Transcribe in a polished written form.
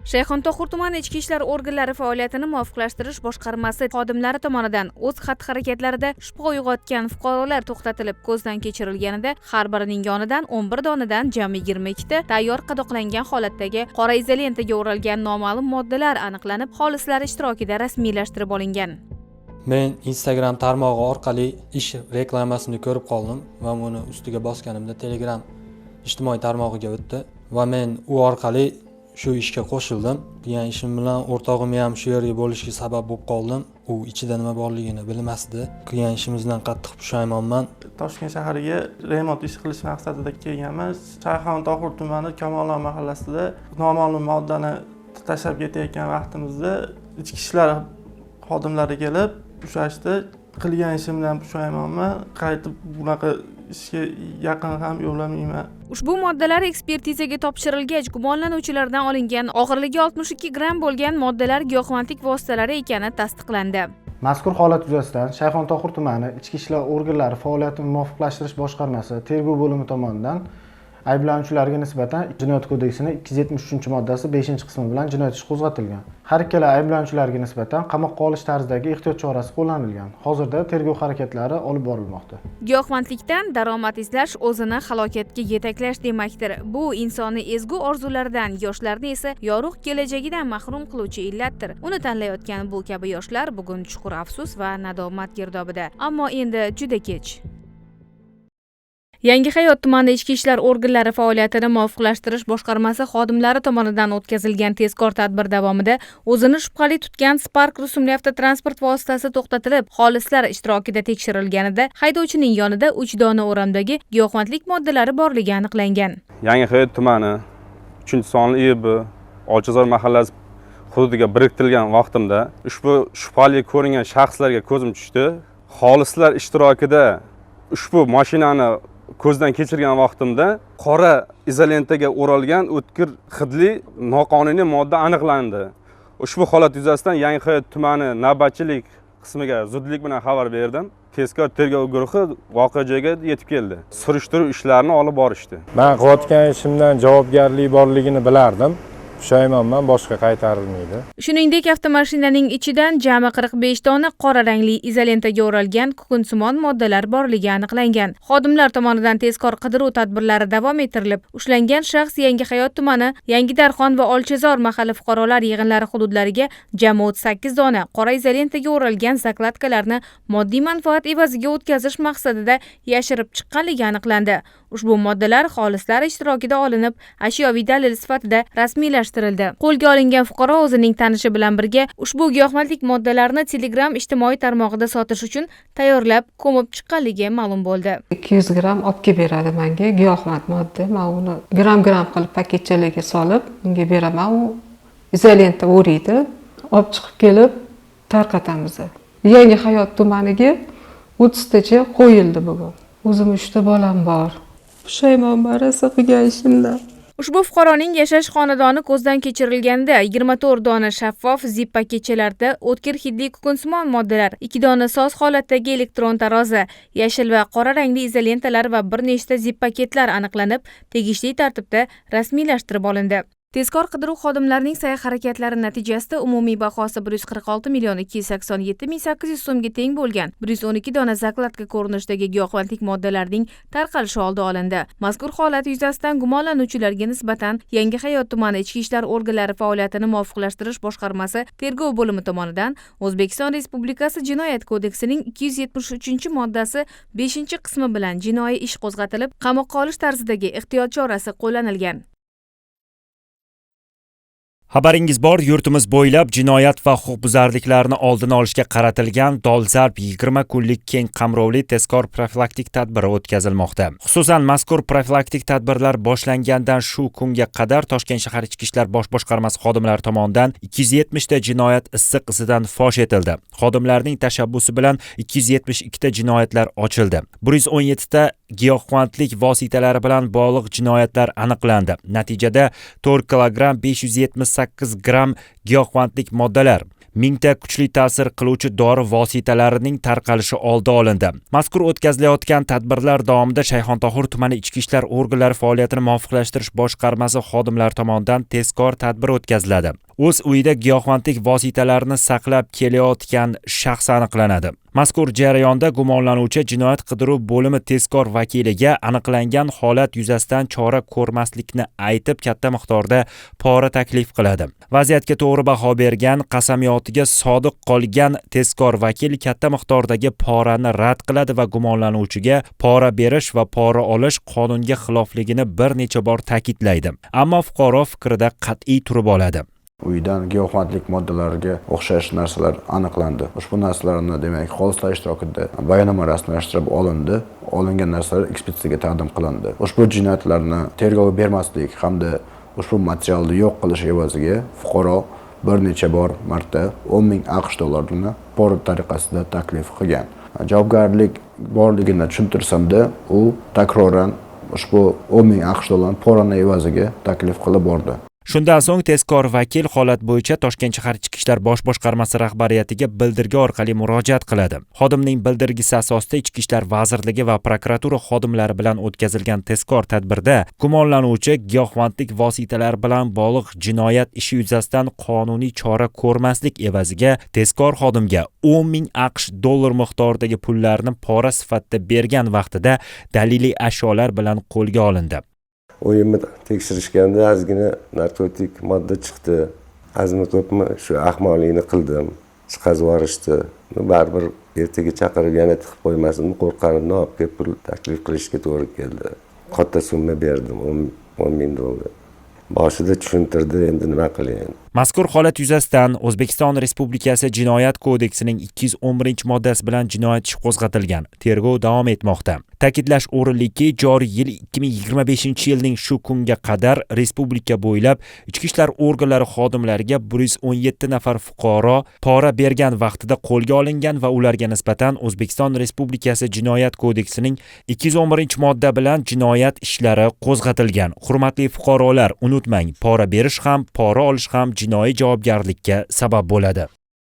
Shayxontohur tumani ichki ishlar organlari faoliyatini muvofiqlashtirish boshqarmasi xodimlari tomonidan o'z xatti-harakatlarida shubha uyg'otgan fuqarolar to'xtatilib ko'zdan kechirilganida har birining yonidan 11 donadan jami 22 ta tayyor qadoqlangan holatdagi qora izolentaga o'ralgan noma'lum moddalar aniqlanib, xolislar ishtirokida rasmiylashtirib olingan. Men Instagram tarmog'i orqali ish reklamasini ko'rib qoldim va uni ustiga bosganimda Telegram ijtimoiy tarmog'iga o'tdi va men u orqali shu ishga qo'shildim. Qilgan ishim bilan o'rtog'im ham shu yerga bo'lishiga sabab bo'lib qoldim. U ichida nima borligini bilmasdi. Qilgan ishimizdan qattiq pushaymonman. Toshkent shahriga remont ish qilish maqsadida kelganmiz. Shayxontohur tumani Kamolon mahallasida noma'lum moddani tashlab ketayotgan vaqtimizda ichki ishlar xodimlari kelib ushlashdi. Qilgan ishimdan pushaymonman. Qaytib bunaqa ishga yaqin ham yo'lamayman. Ushbu moddalar ekspertizaga topshirilgach, gumonlanuvchilardan olingan og'irligi 62 gram bo'lgan moddalar giyohvandlik vositalari ekani tasdiqlandi. Mazkur holat yuzasidan Shayxontohur tumani ichki ishlar organlari faoliyatini muvofiqlashtirish boshqarmasi tergov bo'limi tomonidan ayblanuvchilarga nisbatan Jinoyat kodeksining 273-moddasi 5-qismi bilan jinoyat ishi qo'zg'atilgan. Har ikkala ayblanuvchilarga nisbatan qamoqqa olish tarzidagi ehtiyot chorasi qo'llanilgan. Hozirda tergov harakatlari olib borilmoqda. Giyohvandlikdan daromad izlash o'zini halokatga yetaklash demakdir. Bu insoniy ezgu orzularidan, yoshlarni esa yorug' kelajagidan mahrum qiluvchi illatdir. Uni tanlayotgan bu kabi yoshlar bugun chuqur afsus va nadomat girdobida. Ammo endi juda kech. Yangihayot tumani ichki ishlar organlari faoliyatini muvofiqlashtirish boshqarmasi xodimlari tomonidan o'tkazilgan tezkor tadbir davomida o'zini shubhali tutgan Spark rusumli avtotransport vositasi to'xtatilib, xolislar ishtirokida tekshirilganida haydovchining yonida 3 dona o'ramdagi giyohvandlik moddalari borligi aniqlangan. Yangihayot tumani 3-sonli IB Olchazor mahallasi hududiga biriktirilgan vaqtimda ushbu shubhali ko'ringan shaxslarga ko'zim tushdi. Xolislar ishtirokida ushbu mashinani ko'zdan kechirgan vaqtimda qora izolentaga o'ralgan o'tkir hidli noqonuniy modda aniqlandi. Ushbu holat yuzasidan Yangihayot tumani navbatchilik qismiga zudlik bilan xabar berdim. Tezkor tergov guruhi voqea joyiga yetib keldi. Surishtiruv ishlarini olib borishdi. Men qilayotgan ishimdan javobgarlik borligini bilardim. Pushaymonman, boshqa qaytarilmaydi. Shuningdek, avtomashinaning ichidan jami 45 dona qora rangli izolentaga o'ralgan kukunsimon moddalar borligi aniqlangan. Xodimlar tomonidan tezkor qidiruv tadbirlari davom ettirilib, ushlangan shaxs Yangihayot tumani Yangidarxon va Olchazor mahalla fuqarolar yig'inlari hududlariga jami 38 dona qora izolentaga o'ralgan zakladkalarni moddiy manfaat evaziga o'tkazish maqsadida yashirib chiqqanligi aniqlandi. Ushbu moddalar xolislar ishtirokida olinib, ashyoviy dalil sifatida rasmiylashtirildi. Qo'lga olingan fuqaro o'zining tanishi bilan birga ushbu giyohvandlik moddalarini Telegram ijtimoiy tarmog'ida sotish uchun tayyorlab, ko'mib chiqqanligi ma'lum bo'ldi. 200 gram olib kelib beradi menga giyohvand modda. Men uni gram qilib paketchalarga solib, unga beraman. U izolenta o'raydi, olib chiqib kelib tarqatamiz. Yangihayot tumaniga 30 tacha qo'yildi bugun. O'zim 3 ta bolam bor. Pushaymonman rosa qilgan ishimdan. Ushbu fuqaroning yashash xonadoni ko'zdan kechirilganda 24 dona shaffof zip paketchalarda o'tkir hidli kukunsimon moddalar, 2 dona soz holatdagi elektron tarozi, yashil va qora rangli izolentalar va bir nechta zip paketlar aniqlanib, tegishli tartibda rasmiylashtirib olindi. Tezkor qidiruv xodimlarining sa'y-harakatlari natijasida umumiy bahosi 146,287,800 so'mga teng bo'lgan 112 dona zakladka ko'rinishidagi giyohvandlik moddalarining tarqalishi oldi olindi. Mazkur holat yuzasidan gumonlanuvchilarga nisbatan Yangihayot tumani ichki ishlar organlari faoliyatini muvofiqlashtirish boshqarmasi tergov bo'limi tomonidan O'zbekiston Respublikasi Jinoyat kodeksining 273-moddasi 5-qismi bilan jinoiy ish qo'zg'atilib, qamoqqa olish tarzidagi ehtiyot chorasi qo'llanilgan. Xabaringiz bor, yurtimiz bo'ylab jinoyat va huquqbuzarliklarni oldini olishga qaratilgan dolzarb 20 kunlik keng qamrovli tezkor profilaktik tadbiri o'tkazilmoqda. Xususan, mazkur profilaktik tadbirlar boshlangandan shu kunga qadar Toshkent shahar ichki ishlar bosh boshqarmasi xodimlari tomonidan 270 ta jinoyat issiq izidan fosh etildi. Xodimlarning tashabbusi bilan 272 ta jinoyatlar ochildi. 117 ta giyohvandlik vositalari bilan bog'liq jinoyatlar aniqlandi. Natijada 4 kilogramm 578 gram giyohvandlik moddalar, mingta kuchli ta'sir qiluvchi dori vositalarining tarqalishi oldi olindi. Mazkur o'tkazilayotgan tadbirlar davomida Shayxontohur tumani ichki ishlar organlari faoliyatini muvofiqlashtirish boshqarmasi xodimlari tomonidan tezkor tadbir o'tkaziladi. O'z uyida giyohvandlik vositalarini saqlab kelayotgan shaxs aniqlanadi. Mazkur jarayonda gumonlanuvchi jinoyat qidiruv bo'limi tezkor vakiliga aniqlangan holat yuzasidan chora ko'rmaslikni aytib katta miqdorda pora taklif qiladi. Vaziyatga to'g'ri baho bergan, qasamiyotiga sodiq qolgan tezkor vakil katta miqdordagi porani rad qiladi va gumonlanuvchiga pora berish va pora olish qonunga xilofligini bir necha bor ta'kidlaydi. Ammo fuqaro fikrida qat'iy turib oladi. Uydan giyohvandlik moddalariga o'xshash narsalar aniqlandi. Ushbu narsalarni demak xolislar ishtirokida bayonnoma rasmiylashtirib olindi. Olingan narsalar ekspertizaga taqdim qilindi. Ushbu jinoyatlarni tergovga bermaslik hamda ushbu materialni yo'q qilish evaziga fuqaro bir necha bor marta 10 ming AQSh dollarini pora tariqasida taklif qilgan. Javobgarlik borligini tushuntirsamda, u takroran ushbu 10 ming AQSh dollarini porani evaziga taklif qilib bordi. Shundan so'ng tezkor vakil holat bo'yicha Toshkent shahar Ichki ishlar bosh boshqarmasi rahbariyatiga bildirgi orqali murojaat qiladi. Xodimning bildirgisi asosida Ichki ishlar vazirligi va prokuratura xodimlari bilan o'tkazilgan tezkor tadbirda gumonlanuvchi giyohvandlik vositalari bilan bog'liq jinoyat ishi yuzasidan qonuniy chora ko'rmaslik evaziga tezkor xodimga 10 ming AQSh dollar miqdoridagi pullarni pora sifatida bergan vaqtida daliliy ashyolar bilan qo'lga olindi. Uyimni tekshirishganda ozgina narkotik modda chiqdi. Azmi ko'pmi shu ahmoqlikni qildim. Chiqazib yuborishdi. Baribir ertaga chaqirib yana tiqib qo'ymasin, qo'rqqanimdan olib kelib pul taklif qilishga to'g'ri keldi. Katta summa berdim, 10 ming dollar. Boshida tushuntirdi, endi nima qilayin. Mazkur holat yuzasidan O'zbekiston Respublikasi Jinoyat kodeksining 211-moddasi bilan jinoyat ishi qo'zg'atilgan. Tergov davom etmoqda. Ta'kidlash o'rinliki, joriy yil 2025-yilning shu kunga qadar respublika bo'ylab ichki ishlar organlari xodimlariga 117 nafar fuqaro pora bergan vaqtida qo'lga olingan va ularga nisbatan O'zbekiston Respublikasi Jinoyat kodeksining 211-modda bilan jinoyat ishlari qo'zg'atilgan. Hurmatli fuqarolar, unutmang, pora berish ham, pora olish ham jinoiy javobgarlikka sabab bo'ladi.